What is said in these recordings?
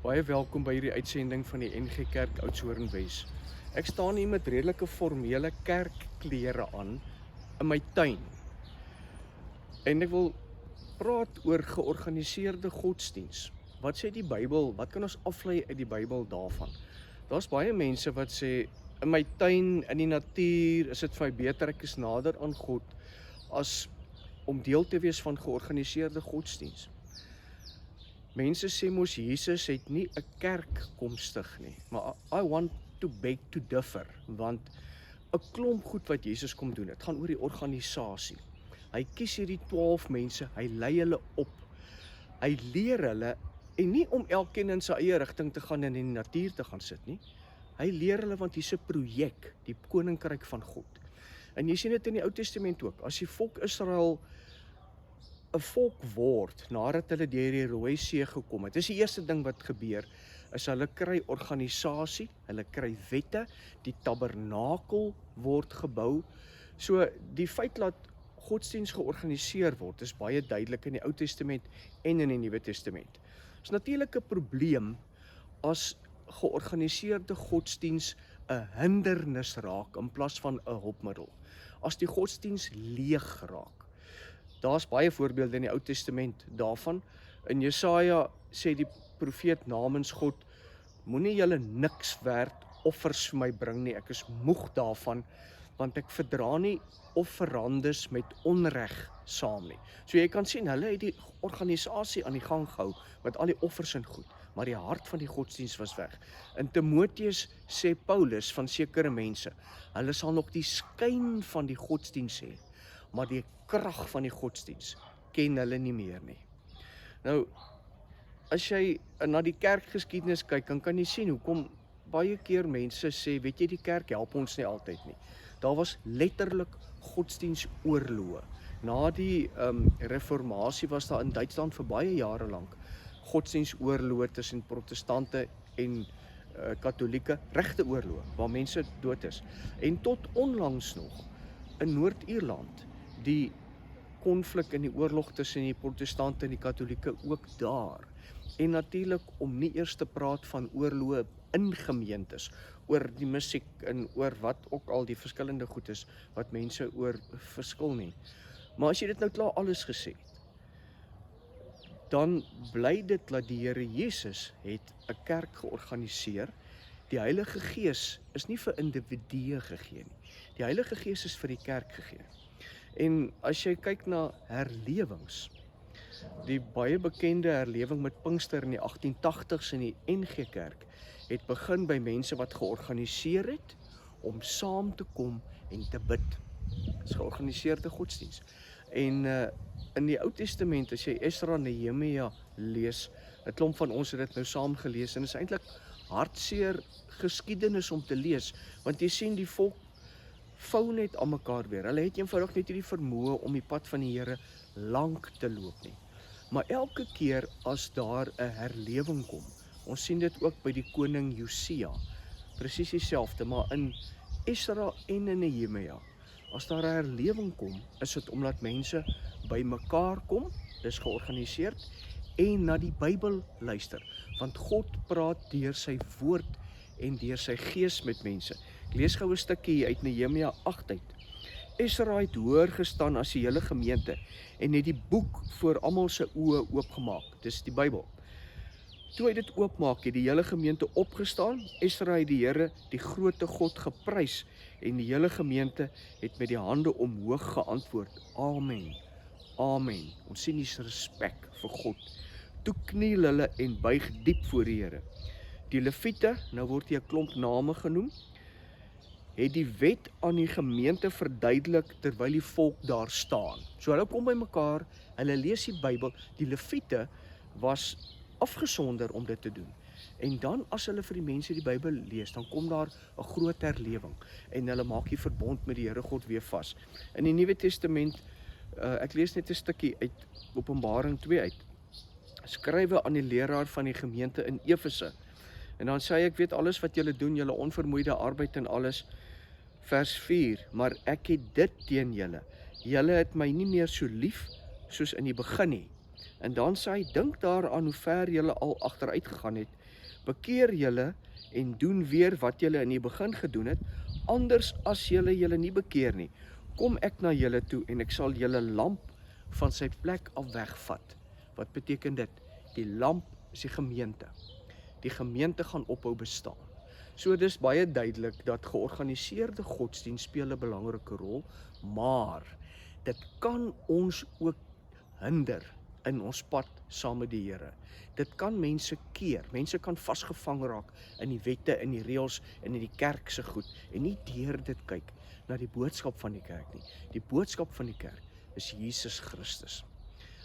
Baie welkom by hierdie uitsending van die NG Kerk Oudtshoorn Wes. Ek staan hier met redelike formele kerkklere aan in my tuin. En ek wil praat oor georganiseerde godsdiens. Wat sê die Bybel? Wat kan ons aflei uit die Bybel daarvan? Daar's baie mense wat sê, in my tuin, in die natuur, is dit vir my beter, ek is nader aan God, as om deel te wees van georganiseerde godsdiens. Mense sê mos Jesus het nie 'n kerk kom stig nie, maar I want to beg to differ, want 'n klomp goed wat Jesus kom doen, dit gaan oor die organisasie. Hy kies hierdie 12 mense, hy lei hulle op, hy leer hulle, en nie om elkeen in sy eie rigting te gaan en in die natuur te gaan sit nie, hy leer hulle want hier's 'n projek, die koninkryk van God. En jy sien dit in die Ou Testament ook, as die volk Israel 'n volk word, nadat hulle deur die Rooi See gekom het. Dis die eerste ding wat gebeur, is hulle kry organisasie, hulle kry wette, die tabernakel word gebou. So die feit dat godsdiens georganiseer word, is baie duidelik in die Ou Testament en in die Nuwe Testament. Is natuurlik 'n probleem as georganiseerde godsdiens 'n hindernis raak in plaas van 'n hulpmiddel. As die godsdiens leeg raak. Daar's baie voorbeelde in die Ou Testament daarvan. In Jesaja sê die profeet namens God, moenie julle niks werd offers vir my bring nie, ek is moeg daarvan, want ek verdra nie offerandes met onreg saam nie. So jy kan sien, hulle het die organisasie aan die gang gehou, met al die offers en goed, maar die hart van die godsdiens was weg. In Timoteus sê Paulus van sekere mense, hulle sal nog die skyn van die godsdiens hê, maar die krag van die godsdiens ken hulle nie meer nie. Nou, as jy na die kerkgeskiedenis kyk, dan kan jy sien hoekom baie keer mense sê, weet jy, die kerk help ons nie altyd nie. Daar was letterlik godsdiensoorloë. Na die reformatie was daar in Duitsland vir baie jare lank godsdiensoorloë tussen protestante en katholieke, regte oorloë, waar mense dood is. En tot onlangs nog, in Noord-Ierland, die konflik in die oorlog tussen die protestante en die katholieke ook daar. En natuurlik om nie eers te praat van oorloë in gemeentes, oor die musiek en oor wat ook al die verskillende goed is, wat mense oor verskil nie. Maar as jy dit nou klaar alles gesê het, dan bly dit dat die Here Jesus het 'n kerk georganiseer. Die Heilige Gees is nie vir individue gegee nie. Die Heilige Gees is vir die kerk gegee. En as jy kyk na herlewings, die baie bekende herlewing met Pinkster in die 1880s in die NG Kerk, het begin by mense wat georganiseer het, om saam te kom en te bid. Dit is georganiseerde godsdiens. En in die Ou Testament, as jy Esra en Nehemia lees, 'n klomp van ons het dit nou saam gelees, en is eintlik hartseer geskiedenis om te lees, want jy sien die volk vou net aan mekaar weer. Hulle het eenvoudig net hierdie vermoë om die pad van die Here lank te loop nie. Maar elke keer as daar 'n herlewing kom, ons sien dit ook by die koning Josia, presies dieselfde, maar in Esra en in Nehemia, as daar 'n herlewing kom, is dit omdat mense by mekaar kom, dis georganiseerd, en na die Bybel luister, want God praat deur sy woord en deur sy gees met mense. Ek lees gou 'n stukkie uit Nehemia 8 uit. Esra het hoër gestaan as die hele gemeente en het die boek voor almal se oë oopgemaak. Dis die Bybel. Toe hy dit oopmaak, het die hele gemeente opgestaan. Esra het die Here, die grootte God, geprys en die hele gemeente het met die hande omhoog geantwoord. Amen. Amen. Ons sien die respek vir God. Toe kniel hulle en buig diep voor die Here. Die Lewiete, nou word hier 'n klomp name genoem, het die wet aan die gemeente verduidelik terwyl die volk daar staan. So hulle kom by mekaar, hulle lees die Bybel, die Lewiete was afgesonder om dit te doen. En dan as hulle vir die mense die Bybel lees, dan kom daar 'n groot herlewing en hulle maak die verbond met die Here God weer vas. In die Nuwe Testament, ek lees net 'n stukkie uit Openbaring 2 uit. Skrywe aan die leraar van die gemeente in Efese. En dan sê hy, ek weet alles wat julle doen, julle onvermoeide arbeid en alles. Vers 4, maar ek het dit teen julle. Julle het my nie meer so lief soos in die begin nie. En dan sê hy, dink daaraan hoe ver julle al agteruit gegaan het, bekeer julle en doen weer wat julle in die begin gedoen het, anders as julle nie bekeer nie, kom ek na julle toe en ek sal julle lamp van sy plek af wegvat. Wat beteken dit? Die lamp is die gemeente. Die gemeente gaan ophou bestaan. So dis baie duidelik dat georganiseerde godsdienst speel 'n belangrike rol, maar dit kan ons ook hinder in ons pad saam met die Here. Dit kan mense keer. Mense kan vasgevang raak in die wette, in die reëls en in die kerk se goed en nie deur dit kyk na die boodskap van die kerk nie. Die boodskap van die kerk is Jesus Christus.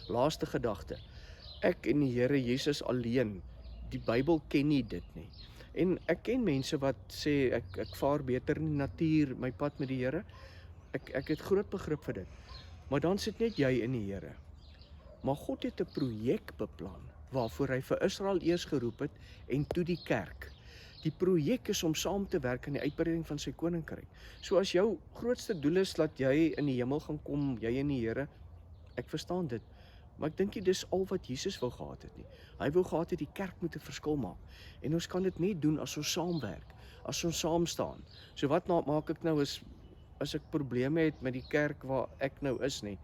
Laaste gedagte. Ek en die Here Jesus alleen. Die Bybel ken nie dit nie. En ek ken mense wat sê ek vaar beter in die natuur, my pad met die Here. Ek het groot begrip vir dit. Maar dan sit net jy in die Here. Maar God het 'n projek beplan waarvoor hy vir Israel eers geroep het en toe die kerk. Die projek is om saam te werk aan die uitbreiding van sy koninkryk. So as jou grootste doel is dat jy in die hemel gaan kom, jy en die Here, ek verstaan dit. Maar ek dink nie dis al wat Jesus wou gehad het nie. Hy wou gehad het die kerk moet 'n verskil maak. En ons kan dit net doen as ons saamwerk, as ons saam staan. So wat maak ek nou as ek probleme het met die kerk waar ek nou is nie?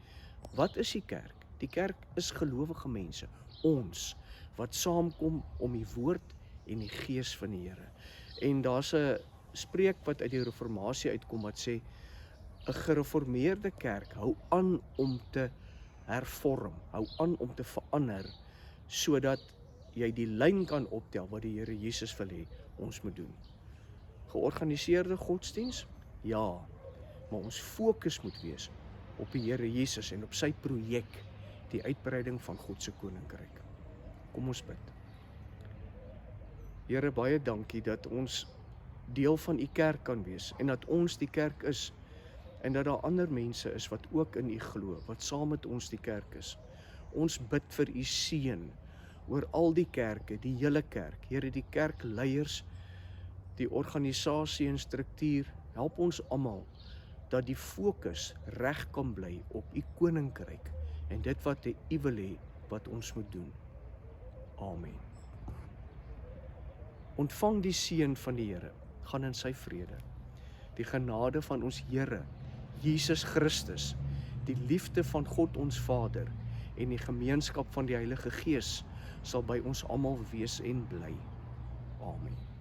Wat is die kerk? Die kerk is gelowige mense, ons, wat saamkom om die woord en die gees van die Here. En daar's 'n spreek wat uit die reformatie uitkom wat sê, 'n gereformeerde kerk hou aan om te hervorm, hou aan om te verander, sodat jy die lyn kan optel wat die Here Jesus wil hê ons moet doen. Georganiseerde godsdiens? Ja, maar ons fokus moet wees op die Here Jesus en op sy projek, die uitbreiding van God se koninkryk. Kom ons bid. Here, baie dankie dat ons deel van u kerk kan wees en dat ons die kerk is en dat daar ander mense is wat ook in u glo, wat saam met ons die kerk is. Ons bid vir u seën oor al die kerke, die hele kerk. Here, die kerkleiers, die organisasie en struktuur, help ons almal dat die fokus reg kan bly op u koninkryk en dit wat u wil hê wat ons moet doen. Amen. Ontvang die seën van die Here, gaan in sy vrede. Die genade van ons Here, Jesus Christus, die liefde van God ons Vader en die gemeenskap van die Heilige Gees sal by ons almal wees en bly. Amen.